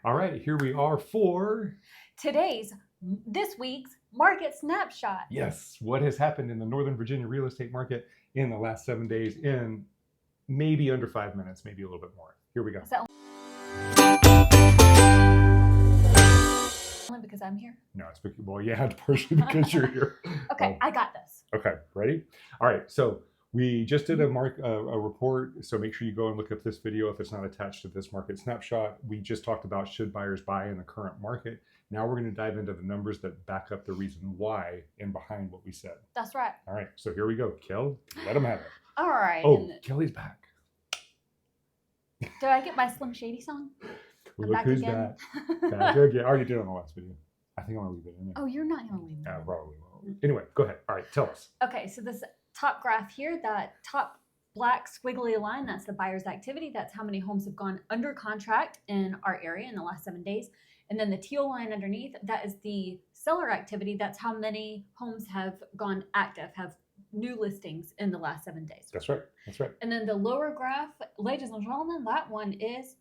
All right, here we are for this week's Market Snapshot. yes, what has happened in the Northern Virginia real estate market in the last 7 days in maybe under 5 minutes, maybe a little bit more. Here we go. Only because I'm here? No, it's because, well, yeah, partially because you're here. Okay, I got this. Okay, ready? All right, so we just did a report, so make sure you go and look up this video if it's not attached to this market snapshot. We just talked about should buyers buy in the current market. Now we're going to dive into the numbers that back up the reason why and behind what we said. That's right. All right, so here we go. Kel, let them have it. All right. Oh, Kelly's back. Did I get my Slim Shady song? Look who's back. Back again. I already did it on the last video. I think I'm going to leave it in there. Oh, you're not going to leave it. Yeah, probably won't. Anyway, go ahead. All right, tell us. Okay, so this top graph here, that top black squiggly line, that's the buyer's activity. That's how many homes have gone under contract in our area in the last 7 days. And then the teal line underneath, that is the seller activity. That's how many homes have gone active, have new listings in the last 7 days. That's right. That's right. And then the lower graph, ladies and gentlemen, that one is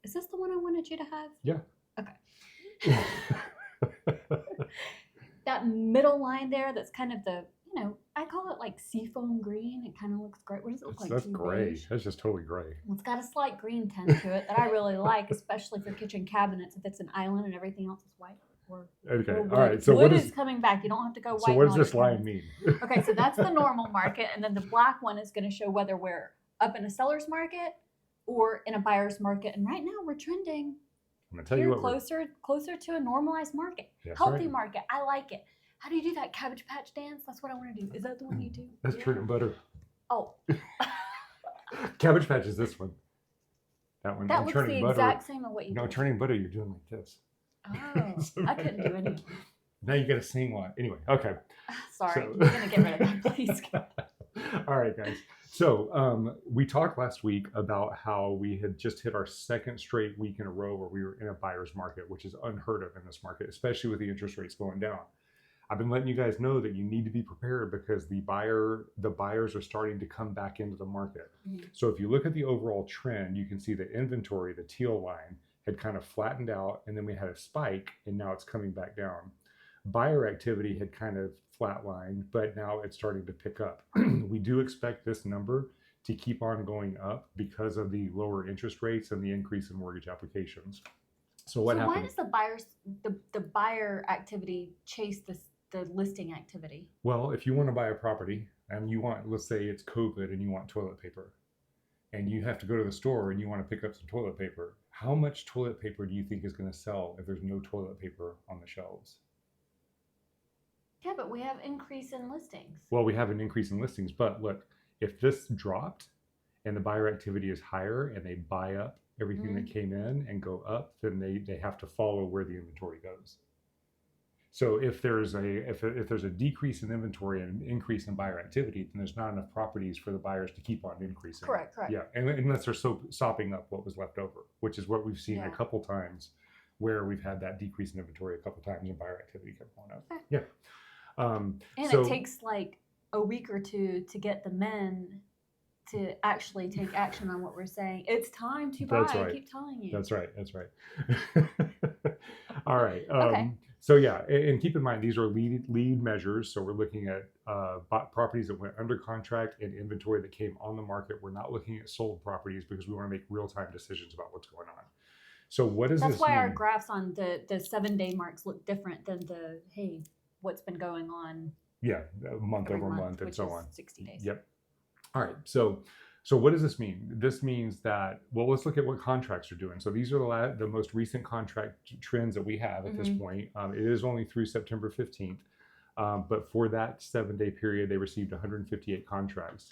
this the one I wanted you to have? Yeah. Okay. That middle line there, that's kind of the, I call it like seafoam green. It kind of looks great. What does it look like? That's gray. Beige? That's just totally gray. Well, it's got a slight green tint to it that I really like, especially for kitchen cabinets. If it's an island and everything else is white. Okay. Or all right. So wood what is coming back? You don't have to go white. So what does this line mean? Okay. So that's the normal market, and then the black one is going to show whether we're up in a seller's market or in a buyer's market. And right now we're trending. I'm gonna tell you what, closer to a normalized market, healthy market. I like it. How do you do that Cabbage Patch dance? That's what I want to do. Is that the one you do? That's churning butter. Oh. Cabbage Patch is this one. That one. That looks the exact same as what you do. No, turning butter, you're doing like this. Oh, so I couldn't do any. Now you got to sing one. Anyway, okay. Sorry, we're going to get rid of that, please. All right, guys. So we talked last week about how we had just hit our second straight week in a row where we were in a buyer's market, which is unheard of in this market, especially with the interest rates going down. I've been letting you guys know that you need to be prepared because the buyers are starting to come back into the market. Mm-hmm. So if you look at the overall trend, you can see the inventory, the teal line, had kind of flattened out, and then we had a spike, and now it's coming back down. Buyer activity had kind of flatlined, but now it's starting to pick up. We do expect this number to keep on going up because of the lower interest rates and the increase in mortgage applications. So what happened? Why does the buyer activity chase the listing activity? Well, if you want to buy a property and you want, let's say it's COVID and you want toilet paper, and you have to go to the store and you want to pick up some toilet paper, how much toilet paper do you think is going to sell if there's no toilet paper on the shelves? Yeah, but we have increase in listings. Well, we have an increase in listings, but look, if this dropped and the buyer activity is higher and they buy up everything that came in and go up, then they have to follow where the inventory goes. So if there's a decrease in inventory and an increase in buyer activity, then there's not enough properties for the buyers to keep on increasing. Correct. Yeah, and unless they're sopping up what was left over, which is what we've seen a couple times, where we've had that decrease in inventory a couple times and buyer activity kept going up. Okay. Yeah. And it takes like a week or two to get the men to actually take action on what we're saying. It's time to buy. Right. I keep telling you. That's right. All right. Okay. So yeah, and keep in mind, these are lead measures. So we're looking at properties that went under contract and inventory that came on the market. We're not looking at sold properties because we want to make real-time decisions about what's going on. So what does this mean? That's why our graphs on the 7 day marks look different than the, hey, what's been going on. Yeah, month over month and so on. 60 days. Yep. All right. So what does this mean? This means that, well, let's look at what contracts are doing. So these are the most recent contract trends that we have at this point. It is only through September 15th. But for that 7 day period, they received 158 contracts.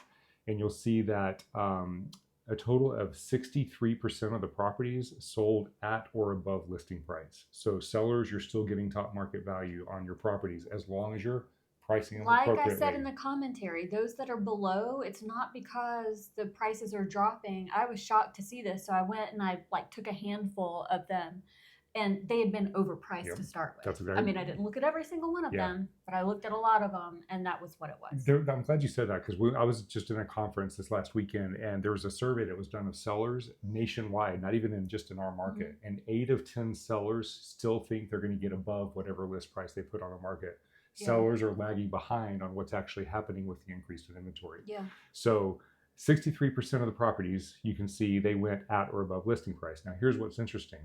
And you'll see that a total of 63% of the properties sold at or above listing price. So sellers, you're still getting top market value on your properties as long as you're pricing them appropriately. Like I said in the commentary, those that are below, it's not because the prices are dropping. I was shocked to see this, so I went and I took a handful of them and they had been overpriced Yep. to start with. That's I mean, I didn't look at every single one of them, but I looked at a lot of them, and that was what it was. I'm glad you said that, because I was just in a conference this last weekend, and there was a survey that was done of sellers nationwide, not even just in our market, and 8 of 10 sellers still think they're going to get above whatever list price they put on the market. Yeah. Sellers are lagging behind on what's actually happening with the increase in inventory. Yeah. So 63% of the properties, you can see they went at or above listing price. Now, here's what's interesting.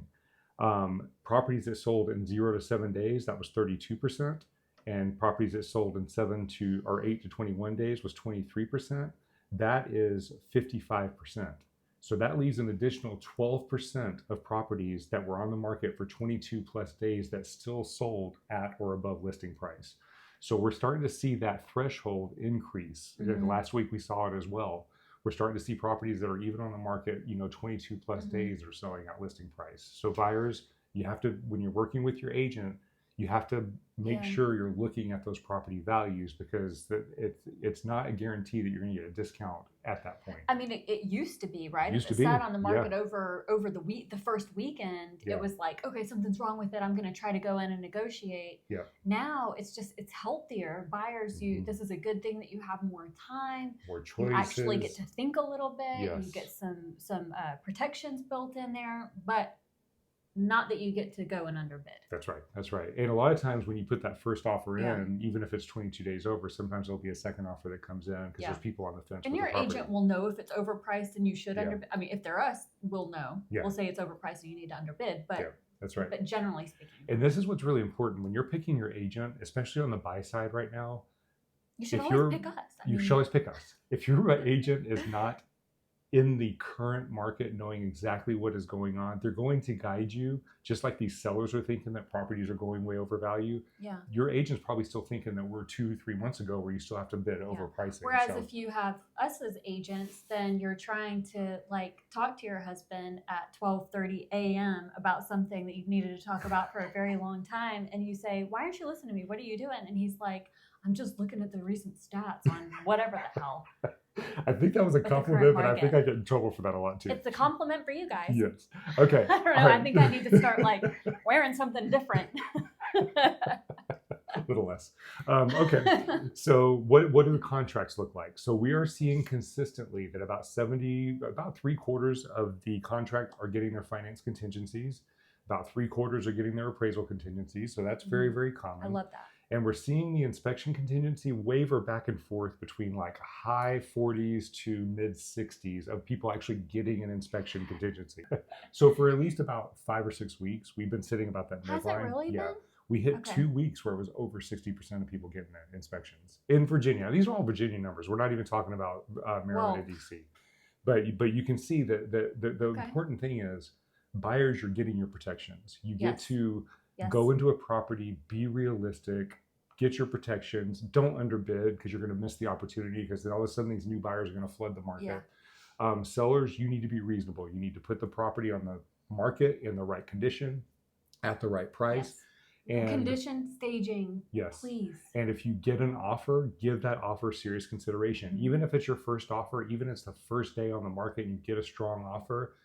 Properties that sold in 0 to 7 days, that was 32%. And properties that sold in 8 to 21 days was 23%. That is 55%. So that leaves an additional 12% of properties that were on the market for 22 plus days that still sold at or above listing price. So we're starting to see that threshold increase. Last week we saw it as well. We're starting to see properties that are even on the market, 22 plus days are selling at listing price. So buyers, you have to, when you're working with your agent, you have to make sure you're looking at those property values, because it's not a guarantee that you're going to get a discount at that point. I mean, it used to be, right? Used to it be, sat on the market over the first weekend. Yeah. It was like, okay, something's wrong with it. I'm going to try to go in and negotiate. Yeah. Now it's healthier. Buyers, this is a good thing that you have more time. More choices. You actually get to think a little bit. Yes. You get some protections built in there, but not that you get to go and underbid. That's right. And a lot of times when you put that first offer Yeah. in, even if it's 22 days over, sometimes there'll be a second offer that comes in because there's people on the fence. And with your the property. agent will know if it's overpriced and you should underbid. I mean, if they're us, we'll know. Yeah. We'll say it's overpriced and you need to underbid. But that's right. But generally speaking. And this is what's really important when you're picking your agent, especially on the buy side right now. You should always pick us. You should always pick us. If your agent is not in the current market knowing exactly what is going on, they're going to guide you, just like these sellers are thinking that properties are going way over value. Yeah. Your agent's probably still thinking that we're 2-3 months ago where you still have to bid over pricing. Whereas if you have us as agents, then you're trying to talk to your husband at 12:30 a.m. about something that you've needed to talk about for a very long time. And you say, why aren't you listening to me? What are you doing? And he's like, I'm just looking at the recent stats on whatever the hell. I think that was a compliment, but I think I get in trouble for that a lot too. It's a compliment for you guys. Yes. Okay. I don't know. I think I need to start wearing something different. A little less. Okay. So what do the contracts look like? So we are seeing consistently that about 3/4 of the contract are getting their finance contingencies. About 3/4 are getting their appraisal contingencies. So that's very, very common. I love that. And we're seeing the inspection contingency waver back and forth between high 40s to mid 60s of people actually getting an inspection contingency. So for at least about 5 or 6 weeks, we've been sitting about that midline. Has it really been? We hit 2 weeks where it was over 60% of people getting inspections in Virginia. These are all Virginia numbers. We're not even talking about Maryland and DC. But you can see that the important thing is buyers, you're getting your protections. You get to go into a property, be realistic, get your protections, don't underbid because you're going to miss the opportunity, because then all of a sudden these new buyers are going to flood the market. Sellers, you need to be reasonable. You need to put the property on the market in the right condition at the right price. And condition, staging, please. And if you get an offer, give that offer serious consideration. Even if it's your first offer, even if it's the first day on the market and you get a strong offer,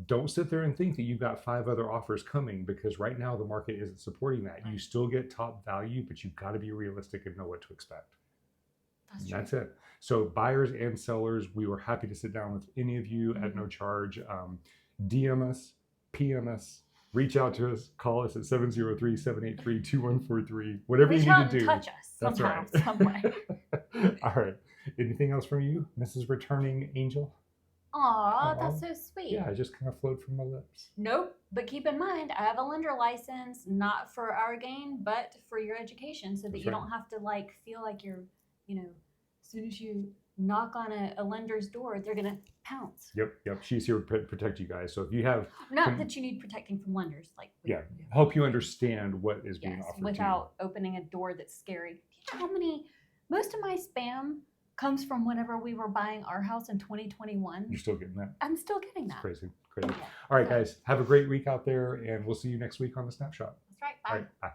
don't sit there and think that you've got 5 other offers coming, because right now the market isn't supporting that. You still get top value, but you've got to be realistic and know what to expect. That's it. So buyers and sellers, we were happy to sit down with any of you at no charge. DM us, PM us, reach out to us, call us at 703-783-2143, whatever you need to do. Touch us somehow, some way. All right. Anything else from you, Mrs. Returning Angel? Aw, that's so sweet. Yeah, I just kind of flowed from my lips. Nope. But keep in mind, I have a lender license, not for our gain, but for your education, so that you don't have to feel like you're, as soon as you knock on a lender's door, they're going to pounce. Yep. She's here to protect you guys. So if you have... Not that you need protecting from lenders. Help you understand what is being offered without opening a door that's scary. Do you know how many... Most of my spam comes from whenever we were buying our house in 2021. You're still getting that? I'm still getting that. It's crazy. All right, guys. Have a great week out there, and we'll see you next week on the Snapshot. That's right. Bye. All right, bye.